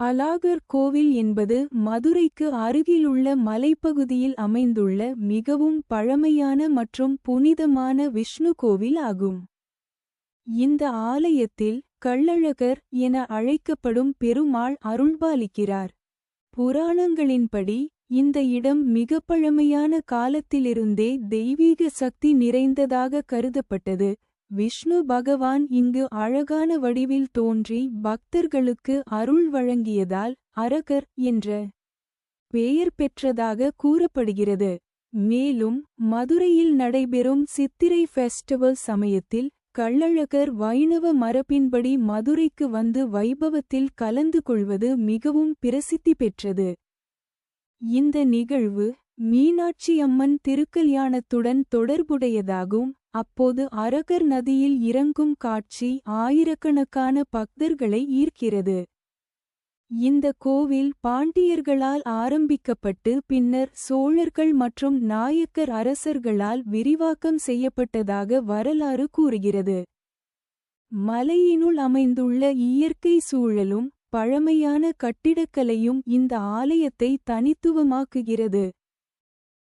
அழகர் கோவில் என்பது மதுரைக்கு அருகிலுள்ள மலைப்பகுதியில் அமைந்துள்ள மிகவும் பழமையான மற்றும் புனிதமான விஷ்ணு கோவில் ஆகும். இந்த ஆலயத்தில் கள்ளழகர் என அழைக்கப்படும் பெருமாள் அருள்பாலிக்கிறார். புராணங்களின்படி இந்த இடம் மிக பழமையான காலத்திலிருந்தே தெய்வீக சக்தி நிறைந்ததாக கருதப்பட்டது. விஷ்ணு பகவான் இங்கு அழகான வடிவில் தோன்றி பக்தர்களுக்கு அருள் வழங்கியதால் அரகர் என்ற பெயர் பெற்றதாக கூறப்படுகிறது. மேலும் மதுரையில் நடைபெறும் சித்திரை ஃபெஸ்டிவல் சமயத்தில் கள்ளழகர் வைணவ மரபின்படி மதுரைக்கு வந்து வைபவத்தில் கலந்து கொள்வது மிகவும் பிரசித்தி பெற்றது. இந்த நிகழ்வு மீனாட்சி அம்மன் திருக்கல்யாணத்துடன் தொடர்புடையதாகும். அப்போது அரகர் நதியில் இறங்கும் காட்சி ஆயிரக்கணக்கான பக்தர்களை ஈர்க்கிறது. இந்த கோவில் பாண்டியர்களால் ஆரம்பிக்கப்பட்டு பின்னர் சோழர்கள் மற்றும் நாயக்கர் அரசர்களால் விரிவாக்கம் செய்யப்பட்டதாக வரலாறு கூறுகிறது. மலையினுள் அமைந்துள்ள இயற்கை சூழலும் பழமையான கட்டிடக்கலையும் இந்த ஆலயத்தை தனித்துவமாக்குகிறது.